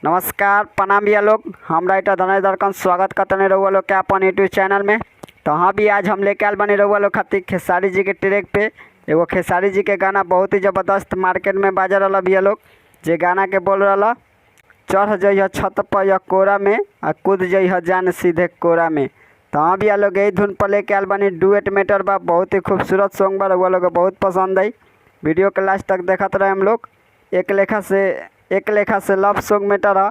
नमस्कार प्रणाम भैया लोग। हम राइटर धनेश दर्कन स्वागत करते हैं रउआ लोग के अपन यूट्यूब चैनल में। तो हाँ भी आज हम लेके आल बने रउआ लोग खातिर खेसारी जी के ट्रैक पे एगो खेसारी जी के गाना बहुत ही ज़बरदस्त मार्केट में बाजा रहा भैया लोग। जे गाना के बोल रहा चढ़ जइह छत पर या कोरा में आ कूद जइह जान सीधे कोरा में। तो हाँ भैया लोग यही धुन पर लेके आल बनी डुएट मैटर बा, बहुत ही खूबसूरत सॉन्ग बा, रउआ लोग बहुत पसंद आई। वीडियो के लास्ट तक देखते रहे हम लोग। एक लेखा से लव सॉन्ग मैटर है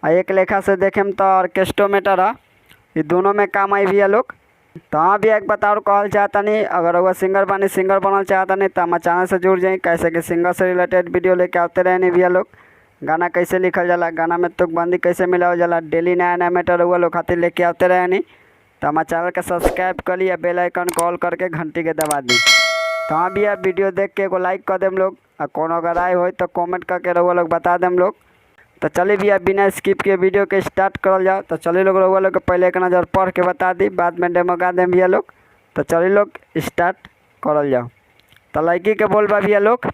और एक लेखा से देखें तो ऑर्केस्ट्रो मैटर है। ये दोनों में काम आई भैया लोग। तो हाँ भी एक बात और कहल चाहता नहीं, अगर वह सिंगर बनी सिंगर बनल चाहता नहीं तो हमारे चैनल से जुड़ जाए, कैसे कि सिंगर से रिलेटेड वीडियो लेके आते रहे नहीं भैया लोग। गाना कैसे लिखल जाला, गाना में तुकबंदी कैसे मिलावल जाला, डेली नया नया मैटर हुआ लोग खातिर लेके आते रहे नहीं। तो हमारे चैनल के सब्सक्राइब कर लिया, बेल आइकन कॉल करके घंटी के दबा दी। तो हाँ भैया वीडियो देख के एगो लाइक कर देम लोग और कोनो अगर आए हो तो कमेंट करके रउआ लोग बता देम लोग। तो चलिए भैया बिना स्किप के वीडियो के स्टार्ट करल जाओ। तो चलिए लोग रउआ लोग के पहले एक नज़र पढ़ के बता दी, बाद में डेमो गा देम भैया लोग। तो चलिए लोग स्टार्ट करल जाओ। तो लड़की के बोल बा भैया लोग,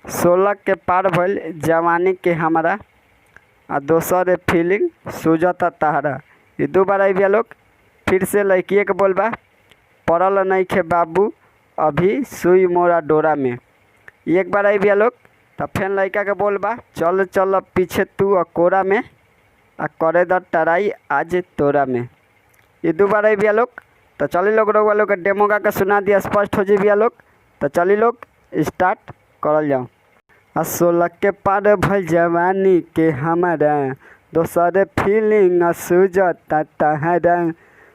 16 के पार भइल जवानी के हमारा आ दोसर फीलिंग सूझता तहरा। ये दो बार आई भैया लोग। फिर से लड़किए के बोल बा, पड़ल नहीं खे बाबू अभी सुई मोरा डोरा में। एक बार आई भैया लोग। तो फिर लड़का के बोल बा, चल चल पीछे तू कोरा में आ करे द टराई आज तोरा में। ये दो बार आई भैया लोग। तो चलिए लोग रउआ लोग के डेमो गा के सुना दिया, स्पष्ट हो जी भैया लोग। तो चलिए लोग स्टार्ट करल जाओ। 16 के पार भइल जवानी के हमारा दोसर फीलिंग सूझता तहरा।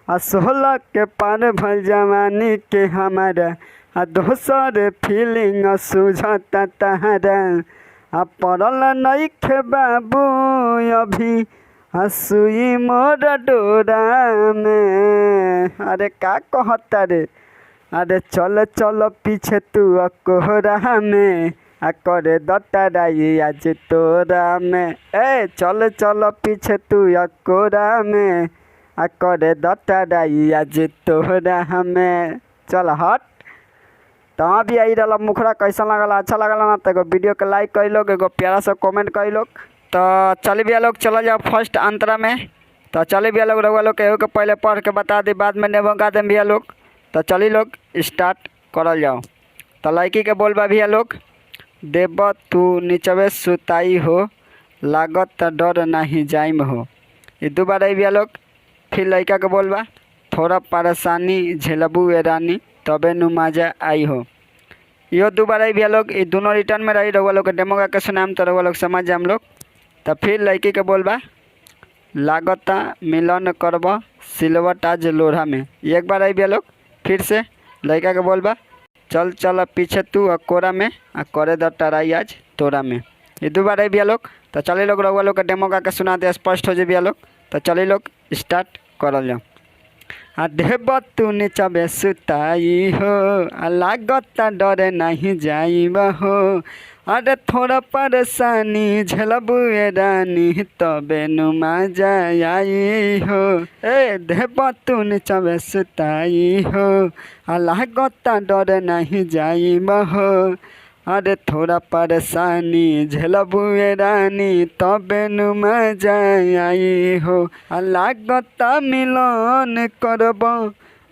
16 के पार भइल जवानी के हमारा आ दोसर फीलिंग सूझता तहरा। आ पड़ल नइखे बाबू अभी सुई मोर डोरा में। अरे का कहता रे, अरे चल चल पीछे तू कोहरा में आ करे दटराई आज तोरा में। ए चल चल पीछे तू कोहरा में आ करे दटराई आज तोरा में। चल हट। तो हाँ भी आई रहा मुखरा कैसा लगला, अच्छा लगला ना तो एगो वीडियो के लाइक कर लोग, एगो प्यारा सा कमेंट कर लोग। तो चलिए भैया लोग चला जाओ फर्स्ट अंतरा में। तो चलिए भैया लोग रउआ लोग के के पहले पढ़ के बता दी, बाद में नेबो गा दें भैया लोग। तो चलिए लोग स्टार्ट करल जाओ। तो लड़की के बोल बा भैया लोग, देव तू नीचवे सुताई हो लागत डर नहीं जाइम हो। ये दो बार आई भैया लोग। फिर लड़का के बोल बा, थोड़ा परेशानी झेलबू ए रानी तबे नु मजा आई हो। यो दो बार आई भैया लोग। ये दोनों रिटर्न में रही, रउआ लोग के डेमो गा के सुनाम तो रउआ लोग समझ जाम लोग। तो फिर लड़की के बोल बा, लागता मिलन करब सिलवट आज लोढ़ा में। एक बार आई भैया लोग। फिर से लड़का के बोल बा, चल चल पीछे तू कोरा में आ करे द टराई आज तोरा में। ये दो बार आई भैया लोग। तो चलिए लोग रउआ लोग के डेमो गा के सुना दे, स्पष्ट हो जाए भैया लोग। तो चलिए लोग स्टार्ट करल जाओ। आ देव तू नीचबे सुताई हो आ लागत डरे नहीं जाइब हो। अरे थोड़ा परेशानी झेलबू ए रानी तबे नु मजा आई हो। ए देव तू नीचबे सुताई हो आ लागत डरे नहीं जाइब हो। अरे थोड़ा परेशानी झेलबू ए रानी तबे नु मजा आई हो। आ लागत मिलन करब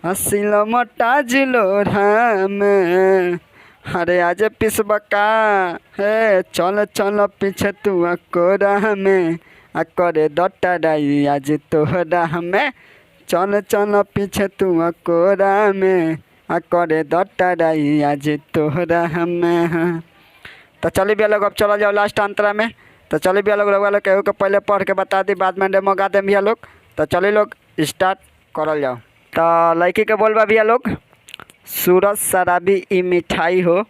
हसिल मटा जिलोरा में। अरे आज पिसबका हे चल चल पीछे तू कोरा में आ करे दटराई आज तोहरा में। चल चल पीछे तू कोरा में आ करे दटराई आज तोहरा में। तो चलिए भैया लोग अब चला जाओ लास्ट अंतरा में। तो चलिए भैया लोग रउआ लोग केहू के पहले पढ़ के बता दी, बाद में डेमो गा दें भैया लोग। तो चलिए लोग स्टार्ट करल जाओ। तो लड़की के बोल बा भैया लोग, सूरज शराबी ई मिठाई हो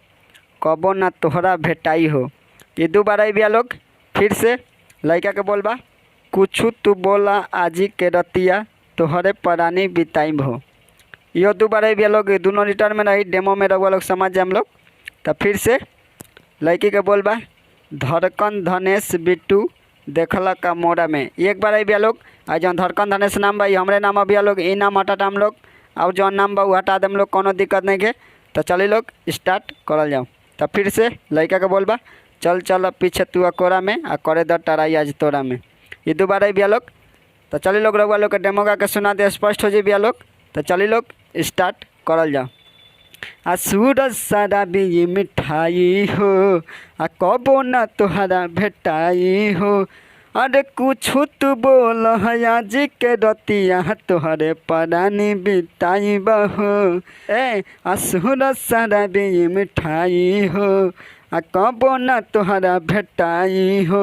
कबो ना तोहरा भेटाई हो। ये दो बार आई भैया लोग। फिर से लड़का के बोल बा, कुछ तू बोला आजी के रतिया तोहरे परानी बिताइब हो। यो दो बार आई भैया लोग। दोनों रिटर्न में रही, डेमो में रउआ लोग समझ जाए हम लोग। तो फिर से लड़की के बोल बा, धड़कन धनेश बिट्टू देखला का मोरा में। एक बार आई भैया लोग। आज जौन धड़कन धनेश नाम बा हमरे नाम भैया लोग, ये नाम हटा हम लोग और जौन नाम बा हटा देम लोग, कोनो दिक्कत नहीं के। तो चलिए लोग स्टार्ट करल जाओ। तो फिर से लड़का के बोल बा, चल चल पीछे तू कोरा में आ करे द टराई आज तोरा में। ये दोबारा ही भैया लोग। तो चलिए लोग रउआ लोग के डेमो गा के सुना दे, स्पष्ट हो जाए भैया लोग। तो चलिए लोग स्टार्ट करल जाओ। आ सूरज सारा भी मिठाई हो, आ कबो न तोहरा भेटाई हो। अरे कुछ तू बोल आज के रतिया तोहरे परानी बिताई बहो। ए आ सूरज सारा भी मिठाई हो, आ कबो न तोहरा भेटाई हो।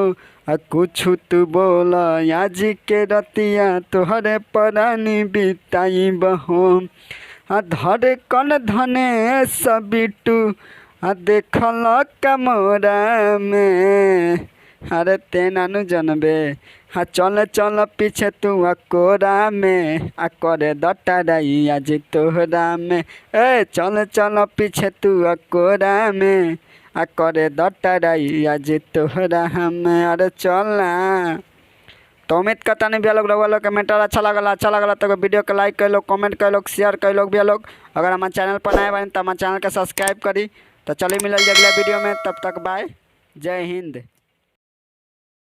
आ कुछ तू बोल आज के रतिया तोहरे परानी बिताई बहो। आ धरे कन धने सबिटू आ देखल कमोरा में। अरे तेना नु जनबे हाँ चल चल पीछे तू कोरा में आ करे दटाई आज तोहरा में। ए चल चल पीछे तू कोरा में आ करे दटाई आज तोहरा में। अरे चल ना। तो उम्मीद करता नहीं भैया लोग रउआ लोग के मैटर अच्छा लगला तो वीडियो के लाइक कर लो, कमेंट कर लो, शेयर कर लो भैया लोग। अगर हमारे चैनल पर नए बने तो हमारे चैनल के सब्सक्राइब करी। तो चलिए मिलल अगले वीडियो में, तब तक बाय, जय हिंद।